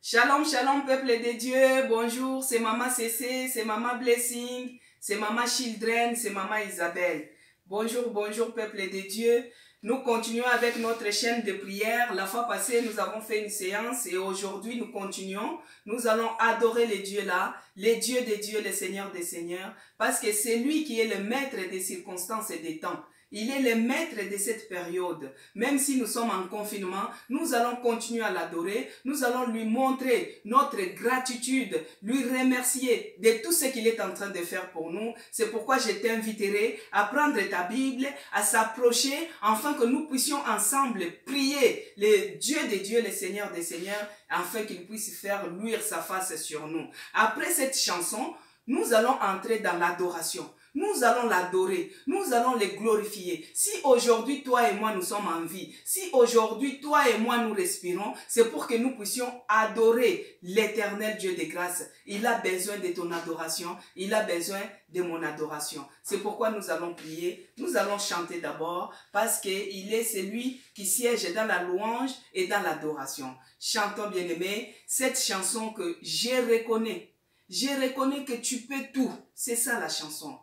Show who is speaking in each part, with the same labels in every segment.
Speaker 1: Shalom, shalom, peuple de Dieu. Bonjour, c'est Maman Cécé, c'est Maman Blessing, c'est Maman Children, c'est Maman Isabelle. Bonjour, bonjour, peuple de Dieu. Nous continuons avec notre chaîne de prière. La fois passée, nous avons fait une séance et aujourd'hui, nous continuons. Nous allons adorer les dieux là, les dieux des dieux, le Seigneur des seigneurs, parce que c'est lui qui est le maître des circonstances et des temps. Il est le maître de cette période. Même si nous sommes en confinement, nous allons continuer à l'adorer. Nous allons lui montrer notre gratitude, lui remercier de tout ce qu'il est en train de faire pour nous. C'est pourquoi je t'inviterai à prendre ta Bible, à s'approcher, afin que nous puissions ensemble prier le Dieu des dieux, le Seigneur des seigneurs, afin qu'il puisse faire luire sa face sur nous. Après cette chanson, nous allons entrer dans l'adoration. Nous allons l'adorer, nous allons le glorifier. Si aujourd'hui, toi et moi, nous sommes en vie, si aujourd'hui, toi et moi, nous respirons, c'est pour que nous puissions adorer l'éternel Dieu de grâce. Il a besoin de ton adoration, il a besoin de mon adoration. C'est pourquoi nous allons prier, nous allons chanter d'abord, parce qu'il est celui qui siège dans la louange et dans l'adoration. Chantons, bien-aimés, cette chanson que je reconnais. Je reconnais que tu peux tout. C'est ça la chanson.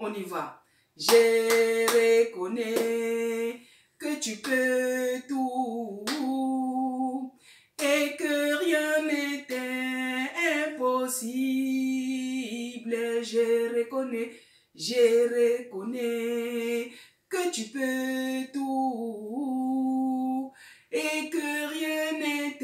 Speaker 1: On y va. Je reconnais que tu peux tout et que rien n'est impossible. Je reconnais que tu peux tout et que rien n'est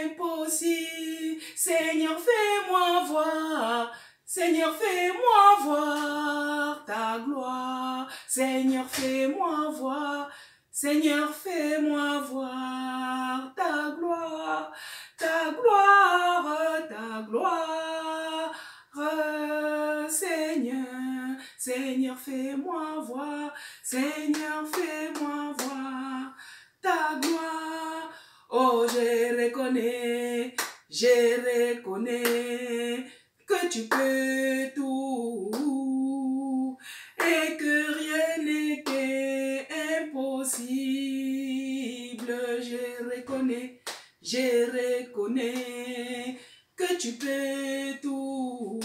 Speaker 1: impossible. Seigneur, fais-moi voir. Seigneur, fais-moi voir ta gloire. Seigneur, fais-moi voir. Seigneur, fais-moi voir ta gloire. Ta gloire, ta gloire. Seigneur, Seigneur, fais-moi voir. Seigneur, fais-moi voir ta gloire. Oh, je reconnais que tu peux tout et que rien n'est impossible. Je reconnais que tu peux tout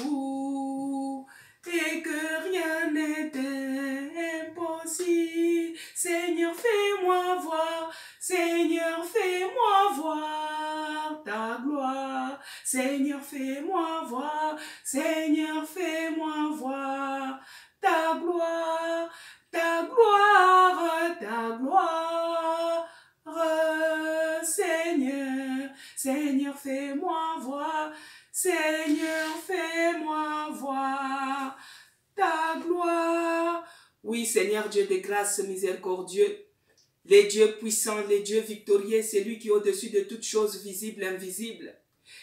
Speaker 1: et que rien n'est impossible. Seigneur, fais-moi voir. Seigneur, fais-moi voir ta gloire. Seigneur, fais-moi voir. Seigneur, fais-moi voir ta gloire. Ta gloire, ta gloire. Seigneur, Seigneur, fais-moi voir. Seigneur, fais-moi voir ta gloire. Oui, Seigneur Dieu de grâce miséricordieux, les dieux puissants, les dieux victorieux, c'est lui qui est au-dessus de toutes choses visibles et invisibles.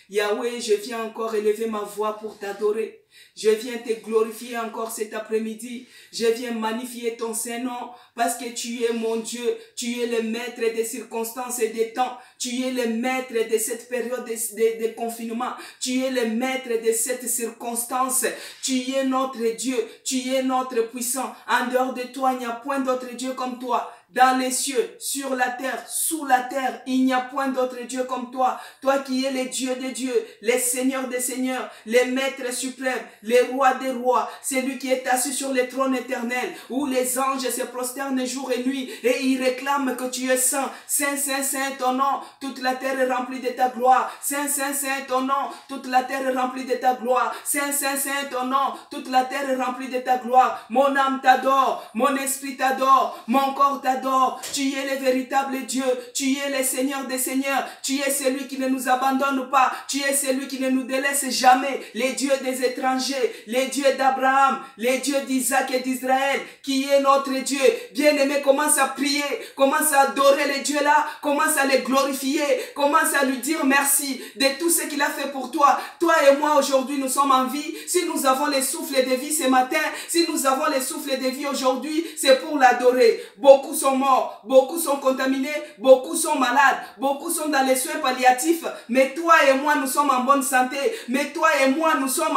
Speaker 1: Yahweh, je viens encore élever ma voix pour t'adorer. Je viens te glorifier encore cet après-midi. Je viens magnifier ton Saint-Nom parce que tu es mon Dieu. Tu es le maître des circonstances et des temps. Tu es le maître de cette période de confinement. Tu es le maître de cette circonstance. Tu es notre Dieu. Tu es notre puissant. En dehors de toi, il n'y a point d'autre Dieu comme toi. Dans les cieux, sur la terre, sous la terre, il n'y a point d'autre Dieu comme toi. Toi qui es le Dieu des dieux, le Seigneur des seigneurs, le Maître suprême, le Roi des rois, celui qui est assis sur le trône éternel, où les anges se prosternent jour et nuit, et ils réclament que tu es saint. Saint, saint, saint ton nom, toute la terre est remplie de ta gloire. Saint, saint, saint ton nom, toute la terre est remplie de ta gloire. Saint, saint, saint ton nom, toute la terre est remplie de ta gloire. Mon âme t'adore, mon esprit t'adore, mon corps t'adore. Tu es le véritable Dieu, tu es le Seigneur des seigneurs, tu es celui qui ne nous abandonne pas, tu es celui qui ne nous délaisse jamais, les dieux des étrangers, les dieux d'Abraham, les dieux d'Isaac et d'Israël, qui est notre Dieu. Bien-aimé, commence à prier, commence à adorer les dieux là, commence à les glorifier, commence à lui dire merci de tout ce qu'il a fait pour toi. Toi et moi aujourd'hui nous sommes en vie, si nous avons les souffles de vie ce matin, si nous avons les souffles de vie aujourd'hui, c'est pour l'adorer. Beaucoup sont morts, beaucoup sont contaminés, beaucoup sont malades, beaucoup sont dans les soins palliatifs, mais toi et moi nous sommes en bonne santé, mais toi et moi nous sommes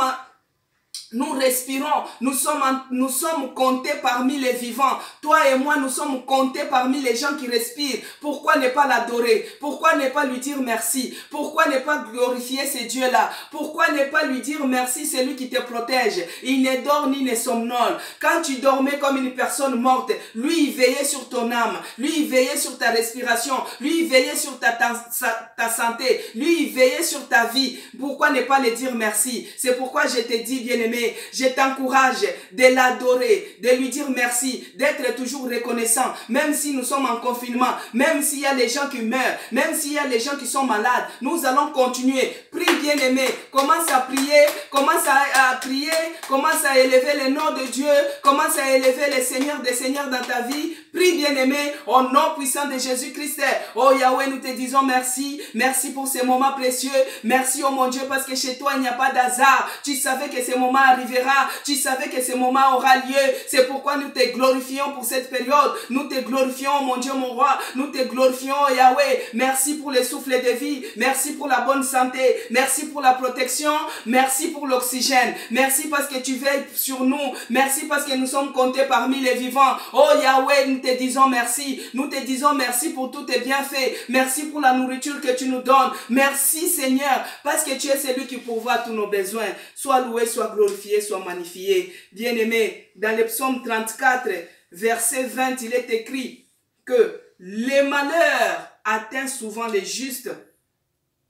Speaker 1: Nous respirons, nous sommes comptés parmi les vivants. Toi et moi, nous sommes comptés parmi les gens qui respirent. Pourquoi ne pas l'adorer? Pourquoi ne pas lui dire merci? Pourquoi ne pas glorifier ce Dieu-là? Pourquoi ne pas lui dire merci, c'est lui qui te protège? Il ne dort ni ne somnole. Quand tu dormais comme une personne morte, lui, il veillait sur ton âme. Lui, il veillait sur ta respiration. Lui, il veillait sur ta santé. Lui, il veillait sur ta vie. Pourquoi ne pas lui dire merci? C'est pourquoi je te dis, bien-aimé, je t'encourage de l'adorer, de lui dire merci, d'être toujours reconnaissant, même si nous sommes en confinement, même s'il y a les gens qui meurent, même s'il y a les gens qui sont malades, nous allons continuer. Prie, bien-aimé, commence à prier, commence à prier, commence à élever le nom de Dieu, commence à élever le Seigneur des Seigneurs dans ta vie. Prie, bien-aimé, au nom puissant de Jésus-Christ. Oh Yahweh, nous te disons merci, merci pour ces moments précieux, merci, oh mon Dieu, parce que chez toi il n'y a pas d'hasard. Tu savais que ces moments arrivera, tu savais que ce moment aura lieu, c'est pourquoi nous te glorifions pour cette période, nous te glorifions, mon Dieu, mon roi, nous te glorifions, Yahweh. Merci pour le souffle de vie, merci pour la bonne santé, merci pour la protection, merci pour l'oxygène, merci parce que tu veilles sur nous, merci parce que nous sommes comptés parmi les vivants. Oh Yahweh, nous te disons merci, nous te disons merci pour tous tes bienfaits, merci pour la nourriture que tu nous donnes, merci Seigneur, parce que tu es celui qui pourvoit tous nos besoins. Sois loué, sois glorifié, sois magnifié. Bien-aimé, dans le psaume 34, verset 20, il est écrit que les malheurs atteignent souvent les justes,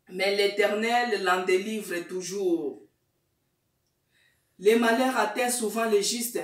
Speaker 1: mais l'Éternel l'en délivre toujours. Les malheurs atteignent souvent les justes,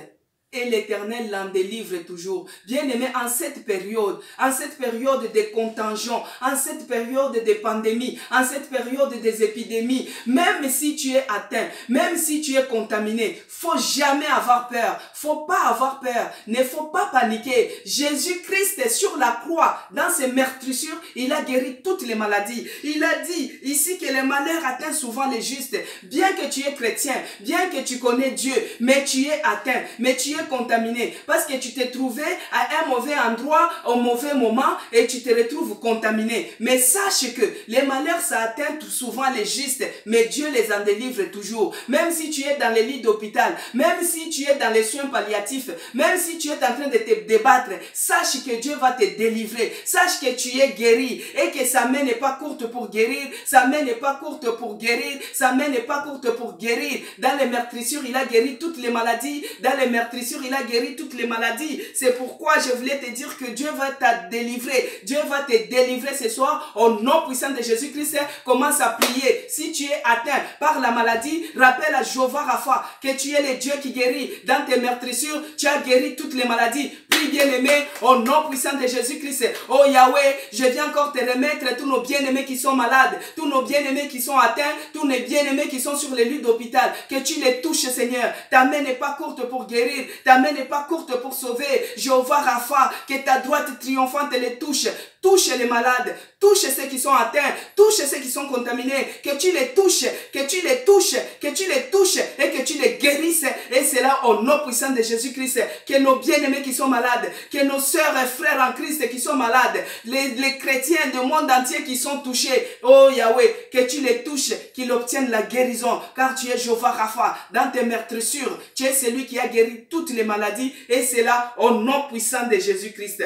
Speaker 1: et l'Éternel l'en délivre toujours. Bien-aimé, en cette période de contagion, en cette période de pandémie, en cette période des épidémies, même si tu es atteint, même si tu es contaminé, faut jamais avoir peur. Faut pas avoir peur. Ne faut pas paniquer. Jésus-Christ sur la croix, dans ses meurtrissures, il a guéri toutes les maladies. Il a dit ici que les malheurs atteignent souvent les justes. Bien que tu es chrétien, bien que tu connais Dieu, mais tu es atteint, mais tu es contaminé parce que tu t'es trouvé à un mauvais endroit au mauvais moment et tu te retrouves contaminé. Mais sache que les malheurs ça atteint souvent les justes, mais Dieu les en délivre toujours. Même si tu es dans les lits d'hôpital, même si tu es dans les soins palliatifs, même si tu es en train de te débattre, sache que Dieu va te délivrer. Sache que tu es guéri et que sa main n'est pas courte pour guérir, sa main n'est pas courte pour guérir, sa main n'est pas courte pour guérir. Dans les meurtrissures, il a guéri toutes les maladies. Dans les meurtrissures, il a guéri toutes les maladies. C'est pourquoi je voulais te dire que Dieu va te délivrer. Dieu va te délivrer ce soir au nom puissant de Jésus-Christ. Commence à prier. Si tu es atteint par la maladie, rappelle à Jéhovah Rapha que tu es le Dieu qui guérit. Dans tes meurtrissures, tu as guéri toutes les maladies. Prie, bien-aimé, au nom puissant de Jésus-Christ. Oh Yahweh, je viens encore te remettre tous nos bien-aimés qui sont malades, tous nos bien-aimés qui sont atteints, tous nos bien-aimés qui sont sur les lits d'hôpital. Que tu les touches, Seigneur. Ta main n'est pas courte pour guérir. Ta main n'est pas courte pour sauver. Jéhovah Rapha, que ta droite triomphante les touche. Touche les malades, touche ceux qui sont atteints, touche ceux qui sont contaminés, que tu les touches, que tu les touches, que tu les touches et que tu les guérisses. Et c'est là au nom puissant de Jésus-Christ que nos bien-aimés qui sont malades, que nos sœurs et frères en Christ qui sont malades, les chrétiens du monde entier qui sont touchés, oh Yahweh, que tu les touches, qu'ils obtiennent la guérison, car tu es Jéhovah Rapha. Dans tes meurtrissures, tu es celui qui a guéri toutes les maladies et c'est là au nom puissant de Jésus-Christ.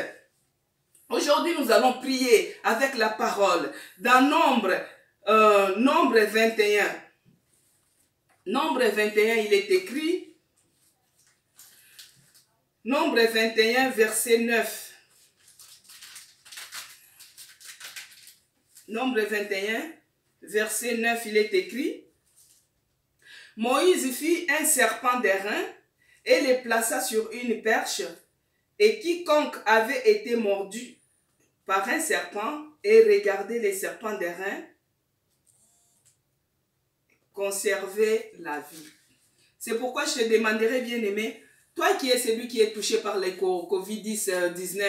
Speaker 1: Aujourd'hui, nous allons prier avec la parole. Dans Nombre 21. Nombre 21, il est écrit. Nombre 21, verset 9. Nombre 21, verset 9, il est écrit. Moïse fit un serpent d'airain et le plaça sur une perche, et quiconque avait été mordu par un serpent et regardait les serpents d'airain conservait la vie. C'est pourquoi je te demanderai, bien-aimé, toi qui es celui qui est touché par le Covid-19,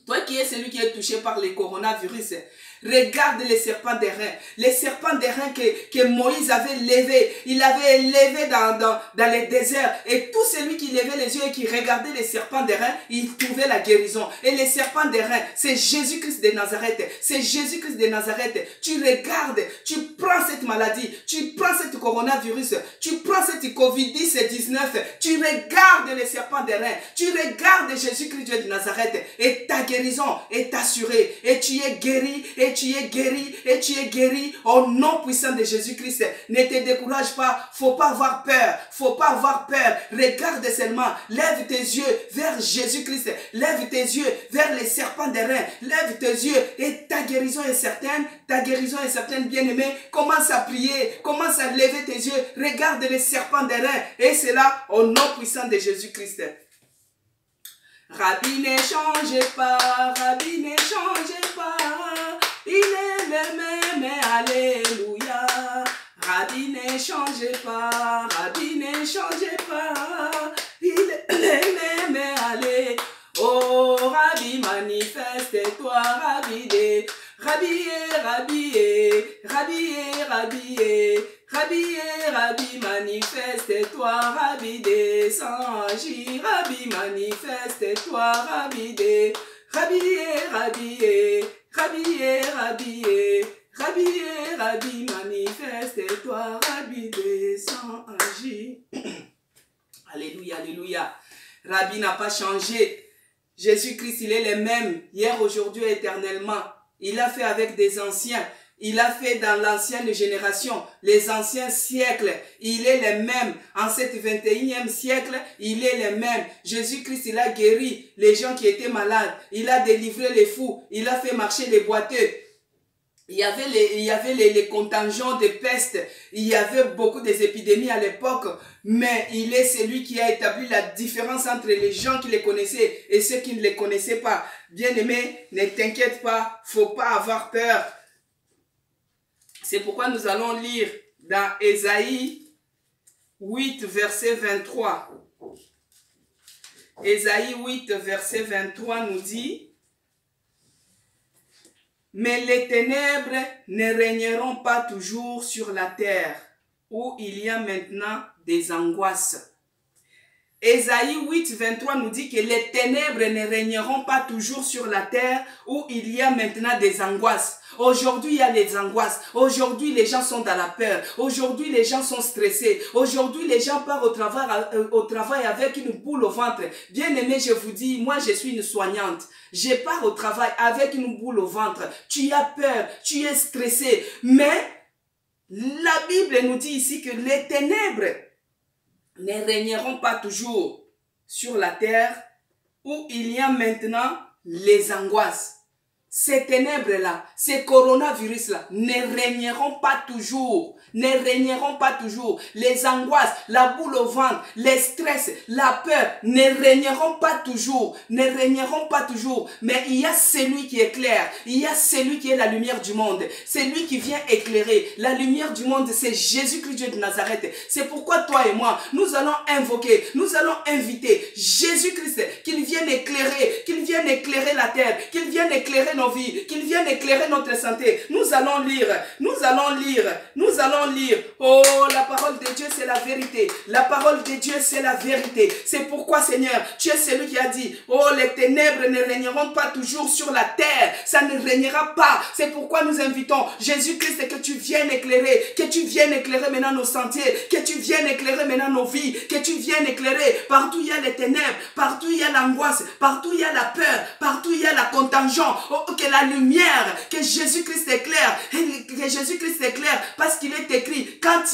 Speaker 1: toi qui es celui qui est touché par le coronavirus, regarde les serpents d'airain. Les serpents d'airain que Moïse avait levé. Il avait levé dans les déserts. Et tout celui qui levait les yeux et qui regardait les serpents d'airain, il trouvait la guérison. Et les serpents d'airain, c'est Jésus-Christ de Nazareth. C'est Jésus-Christ de Nazareth. Tu regardes, tu prends prends cette maladie, tu prends cette coronavirus, tu prends cette Covid-19, tu regardes les serpents des reins, tu regardes Jésus-Christ Dieu de Nazareth et ta guérison est assurée et tu es guéri, et tu es guéri, et tu es guéri au nom puissant de Jésus-Christ. Ne te décourage pas, faut pas avoir peur, faut pas avoir peur. Regarde seulement, lève tes yeux vers Jésus-Christ, lève tes yeux vers les serpents des reins, lève tes yeux et ta guérison est certaine, ta guérison est certaine, bien-aimé. Commence à prier, commence à lever tes yeux, regarde les serpents des reins et c'est là au nom puissant de Jésus-Christ. Rabbi ne change pas, Rabbi ne change pas, il est le même, alléluia. Rabbi ne change pas, Rabbi ne change pas, il est le même, alléluia. Oh Rabbi manifeste-toi, Rabbi de, Rabbi, Rabbi, Rabbi, Rabbi, Rabbi, Rabbi, manifeste-toi, Rabbi descends, Rabbi, manifeste-toi, Rabbi de, Rabbi, Rabbi, Rabbi, Rabbi, Rabbi, Rabbi, manifeste-toi, Rabbi descends, Alléluia, alléluia. Rabbi n'a pas changé. Jésus-Christ, il est le même, hier, aujourd'hui, éternellement. Il a fait avec des anciens. Il a fait dans l'ancienne génération, les anciens siècles. Il est le même. En cet 21e siècle, il est le même. Jésus-Christ, il a guéri les gens qui étaient malades. Il a délivré les fous. Il a fait marcher les boiteux. Il y avait les contingents de peste. Il y avait beaucoup d'épidémies à l'époque. Mais il est celui qui a établi la différence entre les gens qui les connaissaient et ceux qui ne les connaissaient pas. Bien-aimé, ne t'inquiète pas. Faut pas avoir peur. C'est pourquoi nous allons lire dans Ésaïe 8, verset 23. Ésaïe 8, verset 23 nous dit: mais les ténèbres ne régneront pas toujours sur la terre, où il y a maintenant des angoisses. Ésaïe 8, 23 nous dit que les ténèbres ne régneront pas toujours sur la terre, où il y a maintenant des angoisses. Aujourd'hui, il y a des angoisses. Aujourd'hui, les gens sont dans la peur. Aujourd'hui, les gens sont stressés. Aujourd'hui, les gens partent au travail avec une boule au ventre. Bien aimé, je vous dis, moi, je suis une soignante. Je pars au travail avec une boule au ventre. Tu as peur, tu es stressé. Mais la Bible nous dit ici que les ténèbres ne régneront pas toujours sur la terre, où il y a maintenant les angoisses. Ces ténèbres-là, ces coronavirus-là ne régneront pas toujours. Ne régneront pas toujours. Les angoisses, la boule au ventre, les stress, la peur ne régneront pas toujours. Ne régneront pas toujours. Mais il y a celui qui éclaire. Il y a celui qui est la lumière du monde. C'est lui qui vient éclairer. La lumière du monde, c'est Jésus-Christ Dieu de Nazareth. C'est pourquoi toi et moi, nous allons invoquer, nous allons inviter Jésus-Christ qu'il vienne éclairer la terre, qu'il vienne éclairer nos vies, qu'il vienne éclairer notre santé. Nous allons lire. Oh, la parole de Dieu, c'est la vérité. La parole de Dieu, c'est la vérité. C'est pourquoi, Seigneur, tu es celui qui a dit, oh, les ténèbres ne régneront pas toujours sur la terre. Ça ne régnera pas. C'est pourquoi nous invitons Jésus-Christ que tu viennes éclairer, que tu viennes éclairer maintenant nos sentiers, que tu viennes éclairer maintenant nos vies, que tu viennes éclairer partout il y a les ténèbres, partout il y a l'angoisse, partout il y a la peur, partout il y a la contingent. Oh, que la lumière, que Jésus-Christ éclaire, que Jésus-Christ éclaire, parce qu'il est écrit, quand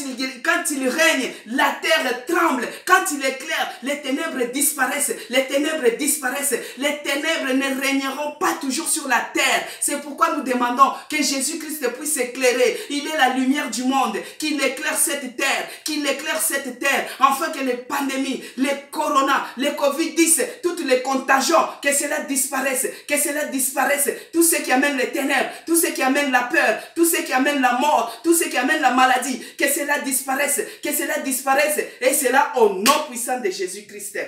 Speaker 1: il règne, la terre tremble. Quand il éclaire, les ténèbres disparaissent. Les ténèbres disparaissent. Les ténèbres ne régneront pas toujours sur la terre. C'est pourquoi nous demandons que Jésus-Christ puisse éclairer. Il est la lumière du monde. Qu'il éclaire cette terre. Qu'il éclaire cette terre. Afin que les pandémies, les corona, les Covid-10, toutes les contagions, que cela disparaisse. Que cela disparaisse. Tout ce qui amène les ténèbres, tout ce qui amène la peur, tout ce qui amène la mort, tout ce qui amène la maladie, que cela disparaisse, et cela au nom puissant de Jésus-Christ.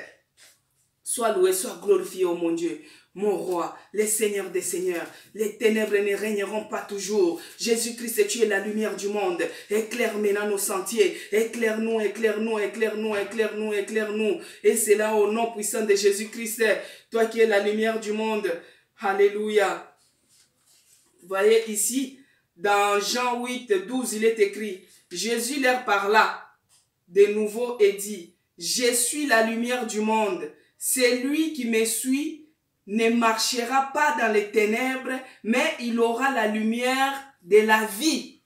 Speaker 1: Sois loué, sois glorifié, oh mon Dieu, mon roi, le Seigneur des Seigneurs. Les ténèbres ne régneront pas toujours. Jésus-Christ, tu es la lumière du monde. Éclaire maintenant nos sentiers. Éclaire-nous, éclaire-nous, éclaire-nous, éclaire-nous, éclaire-nous. Et c'est là au nom puissant de Jésus-Christ, toi qui es la lumière du monde. Alléluia. Vous voyez ici, dans Jean 8, 12, il est écrit, Jésus leur parla de nouveau et dit, je suis la lumière du monde. Celui qui me suit ne marchera pas dans les ténèbres, mais il aura la lumière de la vie.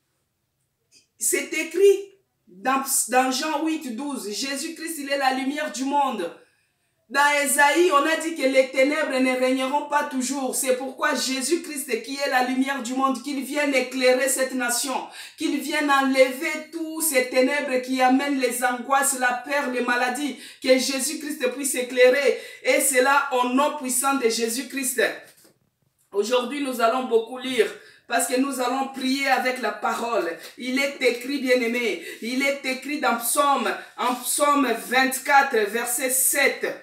Speaker 1: C'est écrit dans Jean 8, 12. Jésus-Christ, il est la lumière du monde. Dans Ésaïe, on a dit que les ténèbres ne régneront pas toujours. C'est pourquoi Jésus-Christ, qui est la lumière du monde, qu'il vienne éclairer cette nation, qu'il vienne enlever tous ces ténèbres qui amènent les angoisses, la peur, les maladies, que Jésus-Christ puisse éclairer. Et cela au nom puissant de Jésus-Christ. Aujourd'hui, nous allons beaucoup lire, parce que nous allons prier avec la parole. Il est écrit, bien-aimé, il est écrit dans en Psaume 24, verset 7.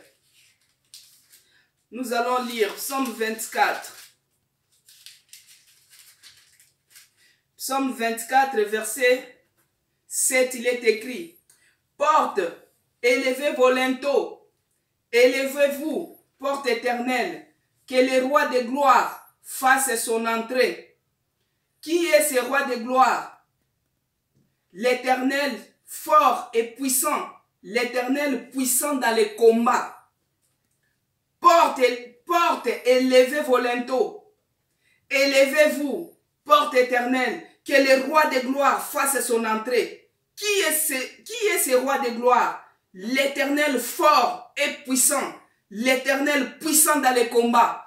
Speaker 1: Nous allons lire Psaume 24. Psaume 24, verset 7, il est écrit, porte, élevez vos linteaux, élevez-vous, porte éternelle, que le roi de gloire fasse son entrée. Qui est ce roi de gloire? L'Éternel fort et puissant, l'Éternel puissant dans les combats. Porte, élevez vos linteaux, élevez-vous, porte éternelle, que le roi de gloire fasse son entrée. Qui est ce roi de gloire? L'Éternel fort et puissant, l'Éternel puissant dans les combats.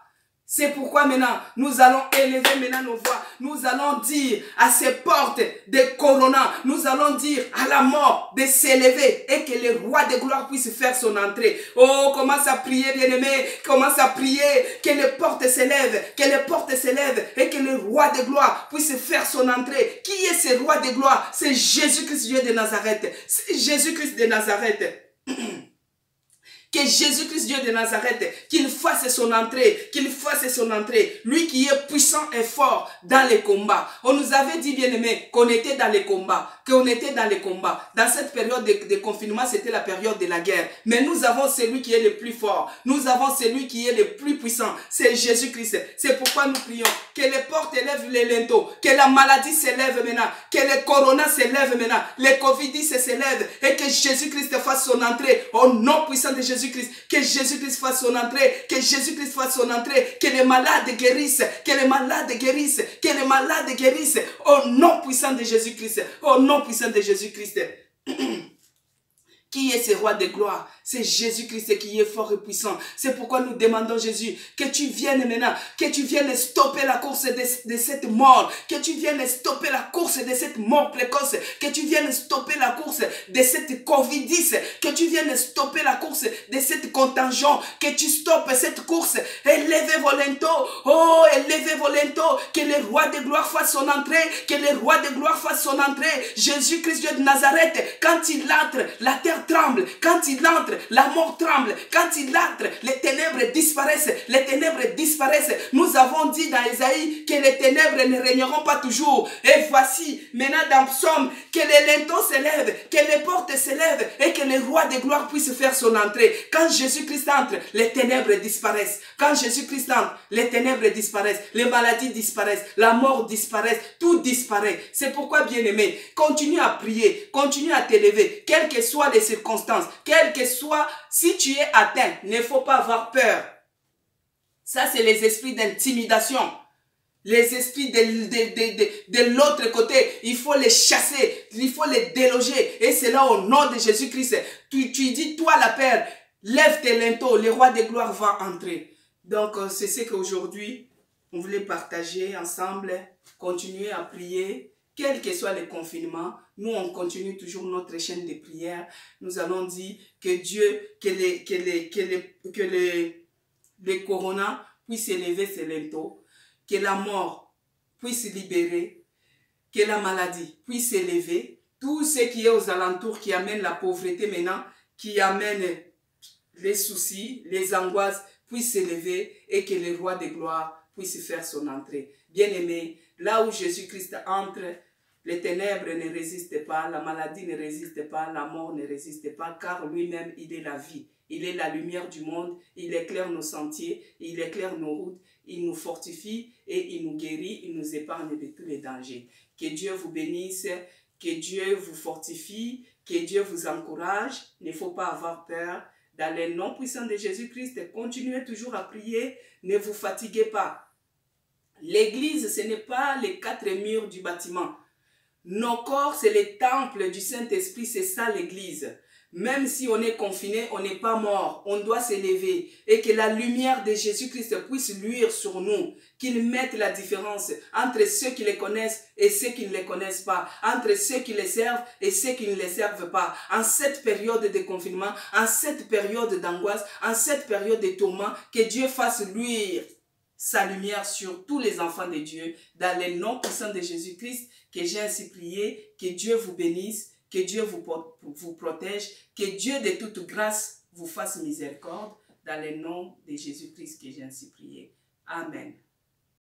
Speaker 1: C'est pourquoi maintenant, nous allons élever maintenant nos voix. Nous allons dire à ces portes de Corona, nous allons dire à la mort de s'élever et que le roi de gloire puisse faire son entrée. Oh, commence à prier, bien-aimé. Commence à prier que les portes s'élèvent, que les portes s'élèvent et que le roi de gloire puisse faire son entrée. Qui est ce roi de gloire? C'est Jésus-Christ, Dieu de Nazareth. C'est Jésus-Christ de Nazareth. Que Jésus-Christ, Dieu de Nazareth, qu'il fasse son entrée, qu'il fasse son entrée. Lui qui est puissant et fort dans les combats. On nous avait dit, bien-aimés, qu'on était dans les combats, qu'on était dans les combats. Dans cette période de confinement, c'était la période de la guerre. Mais nous avons celui qui est le plus fort. Nous avons celui qui est le plus puissant. C'est Jésus-Christ. C'est pourquoi nous prions. Que les portes élèvent les linteaux. Que la maladie s'élève maintenant. Que le corona s'élève maintenant. Le Covid-10 s'élève. Et que Jésus-Christ fasse son entrée. Au nom puissant de Jésus-Christ. Que Jésus-Christ fasse son entrée. Que Jésus-Christ fasse son entrée. Que les malades guérissent. Que les malades guérissent. Que les malades guérissent. Au nom puissant de Jésus-Christ. Au nom puissant de Jésus-Christ. Qui est ce roi de gloire? C'est Jésus-Christ qui est fort et puissant. C'est pourquoi nous demandons, Jésus, que tu viennes maintenant, que tu viennes stopper la course de cette mort, que tu viennes stopper la course de cette mort précoce, que tu viennes stopper la course de cette Covid-10, que tu viennes stopper la course de cette contingent, que tu stoppes cette course. Élevez vos linteaux, oh, élevez vos linteaux, que le roi de gloire fasse son entrée, que le roi de gloire fasse son entrée. Jésus-Christ, Dieu de Nazareth, quand il entre, la terre tremble, quand il entre, la mort tremble, quand il entre, les ténèbres disparaissent, les ténèbres disparaissent. Nous avons dit dans Ésaïe que les ténèbres ne régneront pas toujours. Et voici, maintenant dans Psaume, que les linteaux s'élèvent, que les portes s'élèvent et que le roi de gloire puisse faire son entrée. Quand Jésus-Christ entre, les ténèbres disparaissent. Quand Jésus-Christ entre, les ténèbres disparaissent, les maladies disparaissent, la mort disparaît, tout disparaît. C'est pourquoi, bien-aimé, continue à prier, continue à t'élever, quelles que soient les circonstances, quelles que soient, si tu es atteint, il ne faut pas avoir peur. Ça, c'est les esprits d'intimidation. Les esprits de l'autre côté, il faut les chasser, il faut les déloger. Et c'est là au nom de Jésus-Christ. Tu dis, toi la peur, lève tes linteaux, le roi de gloire va entrer. Donc, c'est ce qu'aujourd'hui, on voulait partager ensemble, continuer à prier. Quel que soit le confinement, nous on continue toujours notre chaîne de prière. Nous allons dire que Dieu, que le corona puisse élever ses linteaux, que la mort puisse libérer, que la maladie puisse élever, tout ce qui est aux alentours qui amène la pauvreté maintenant, qui amène les soucis, les angoisses, puisse s'élever et que le roi de gloire puisse faire son entrée. Bien-aimé, là où Jésus-Christ entre, les ténèbres ne résistent pas, la maladie ne résiste pas, la mort ne résiste pas, car lui-même, il est la vie. Il est la lumière du monde, il éclaire nos sentiers, il éclaire nos routes, il nous fortifie et il nous guérit, il nous épargne de tous les dangers. Que Dieu vous bénisse, que Dieu vous fortifie, que Dieu vous encourage. Il ne faut pas avoir peur. Dans le nom puissant de Jésus-Christ, continuez toujours à prier, ne vous fatiguez pas. L'église, ce n'est pas les 4 murs du bâtiment. Nos corps, c'est le temple du Saint-Esprit, c'est ça l'église. Même si on est confiné, on n'est pas mort, on doit s'élever et que la lumière de Jésus-Christ puisse luire sur nous, qu'il mette la différence entre ceux qui les connaissent et ceux qui ne les connaissent pas, entre ceux qui les servent et ceux qui ne les servent pas. En cette période de confinement, en cette période d'angoisse, en cette période de tourment, que Dieu fasse luire sa lumière sur tous les enfants de Dieu, dans le nom puissant de Jésus-Christ, que j'ai ainsi prié, que Dieu vous bénisse, que Dieu vous protège, que Dieu de toute grâce vous fasse miséricorde, dans le nom de Jésus-Christ que j'ai ainsi prié. Amen.